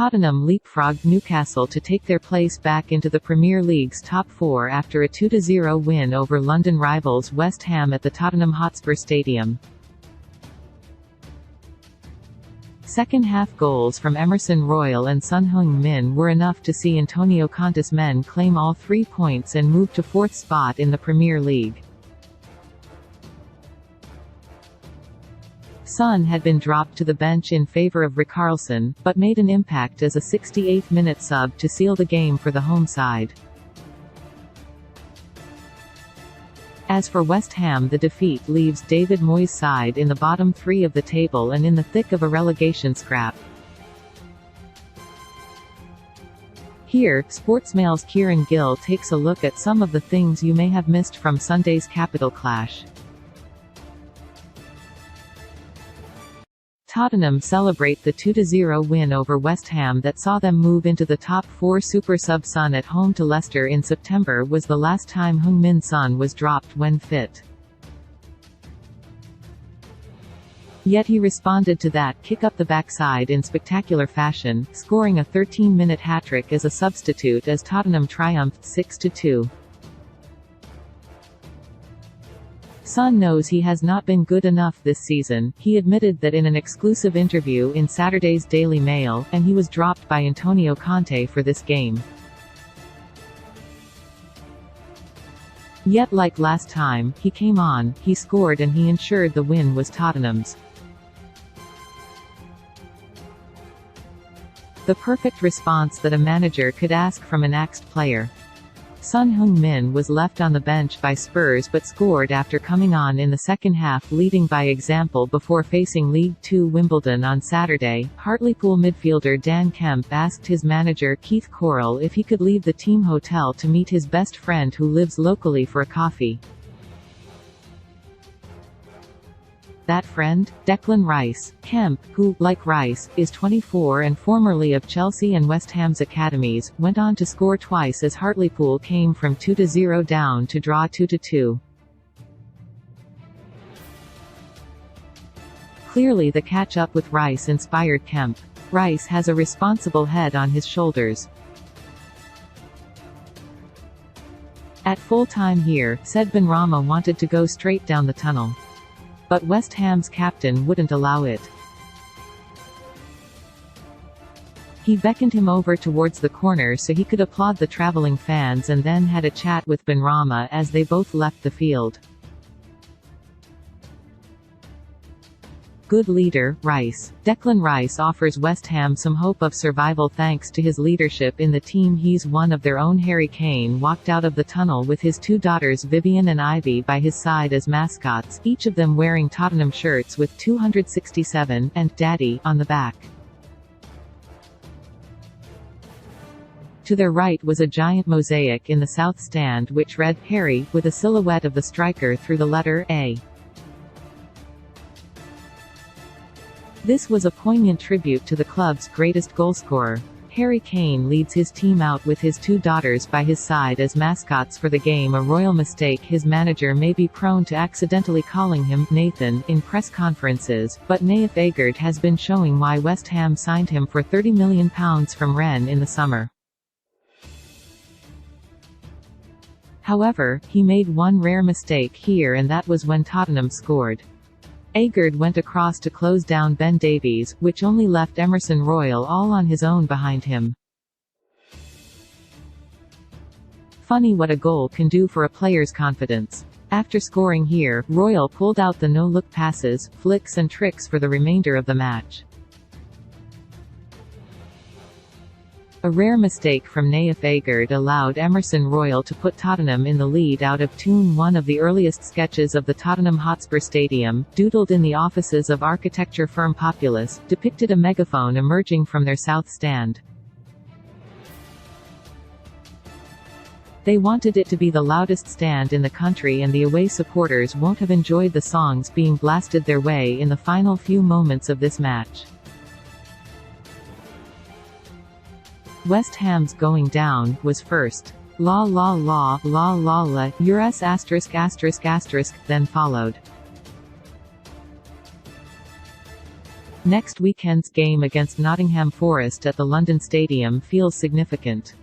Tottenham leapfrogged Newcastle to take their place back into the Premier League's top four after a 2-0 win over London rivals West Ham at the Tottenham Hotspur Stadium. Second-half goals from Emerson Royal and Son Heung-min were enough to see Antonio Conte's men claim all 3 points and move to fourth spot in the Premier League. Son had been dropped to the bench in favour of Richarlison, but made an impact as a 68th-minute sub to seal the game for the home side. As for West Ham, the defeat leaves David Moyes' side in the bottom three of the table and in the thick of a relegation scrap. Here, Sportsmail's Kieran Gill takes a look at some of the things you may have missed from Sunday's capital clash. Tottenham celebrate the 2-0 win over West Ham that saw them move into the top four. Super sub Son at home to Leicester in September was the last time Heung-min Son was dropped when fit. Yet he responded to that kick up the backside in spectacular fashion, scoring a 13-minute hat-trick as a substitute as Tottenham triumphed 6-2. Son knows he has not been good enough this season, he admitted that in an exclusive interview in Saturday's Daily Mail, and he was dropped by Antonio Conte for this game. Yet like last time, he came on, he scored and he ensured the win was Tottenham's. The perfect response that a manager could ask from an axed player. Son Heung-min was left on the bench by Spurs but scored after coming on in the second half, leading by example before facing League Two Wimbledon on Saturday. Hartlepool midfielder Dan Kemp asked his manager Keith Correll if he could leave the team hotel to meet his best friend who lives locally for a coffee. That friend? Declan Rice. Kemp, who, like Rice, is 24 and formerly of Chelsea and West Ham's academies, went on to score twice as Hartlepool came from 2-0 down to draw 2-2. Clearly the catch-up with Rice inspired Kemp. Rice has a responsible head on his shoulders. At full time here, said Benrahma wanted to go straight down the tunnel. But West Ham's captain wouldn't allow it. He beckoned him over towards the corner so he could applaud the travelling fans and then had a chat with Benrahma as they both left the field. Good leader, Rice. Declan Rice offers West Ham some hope of survival thanks to his leadership in the team. He's one of their own. Harry Kane walked out of the tunnel with his two daughters Vivian and Ivy by his side as mascots, each of them wearing Tottenham shirts with 267 and Daddy on the back. To their right was a giant mosaic in the south stand which read, Harry, with a silhouette of the striker through the letter A. This was a poignant tribute to the club's greatest goalscorer. Harry Kane leads his team out with his two daughters by his side as mascots for the game, a royal mistake his manager may be prone to accidentally calling him Nathan in press conferences, but Naif Agard has been showing why West Ham signed him for £30 million from Rennes in the summer. However, he made one rare mistake here, and that was when Tottenham scored. Agard went across to close down Ben Davies, which only left Emerson Royal all on his own behind him. Funny what a goal can do for a player's confidence. After scoring here, Royal pulled out the no-look passes, flicks and tricks for the remainder of the match. A rare mistake from Naif Agard allowed Emerson Royal to put Tottenham in the lead out of tune. One of the earliest sketches of the Tottenham Hotspur Stadium, doodled in the offices of architecture firm Populous, depicted a megaphone emerging from their south stand. They wanted it to be the loudest stand in the country, and the away supporters won't have enjoyed the songs being blasted their way in the final few moments of this match. West Ham's going down was first. La la la, la la la, yours asterisk asterisk asterisk, then followed. Next weekend's game against Nottingham Forest at the London Stadium feels significant.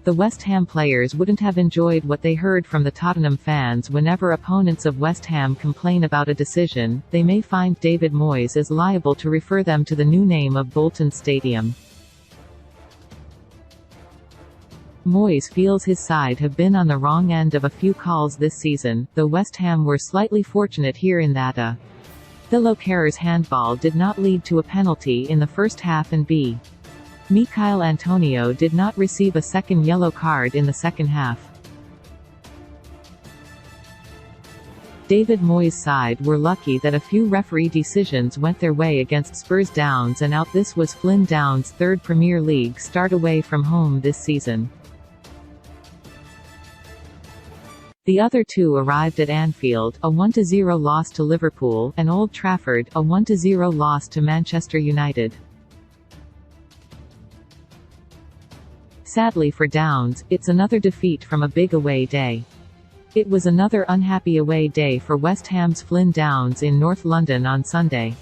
The West Ham players wouldn't have enjoyed what they heard from the Tottenham fans whenever opponents of West Ham complain about a decision. They may find David Moyes is liable to refer them to the new name of Bolton Stadium. Moyes feels his side have been on the wrong end of a few calls this season, though West Ham were slightly fortunate here in that a Thilo Kehr's handball did not lead to a penalty in the first half and b. Michail Antonio did not receive a second yellow card in the second half. David Moyes' side were lucky that a few referee decisions went their way against Spurs Downs and out. This was Flynn Downs' third Premier League start away from home this season. The other two arrived at Anfield, a 1-0 loss to Liverpool, and Old Trafford, a 1-0 loss to Manchester United. Sadly for Downs, it's another defeat from a big away day. It was another unhappy away day for West Ham's Flynn Downs in North London on Sunday.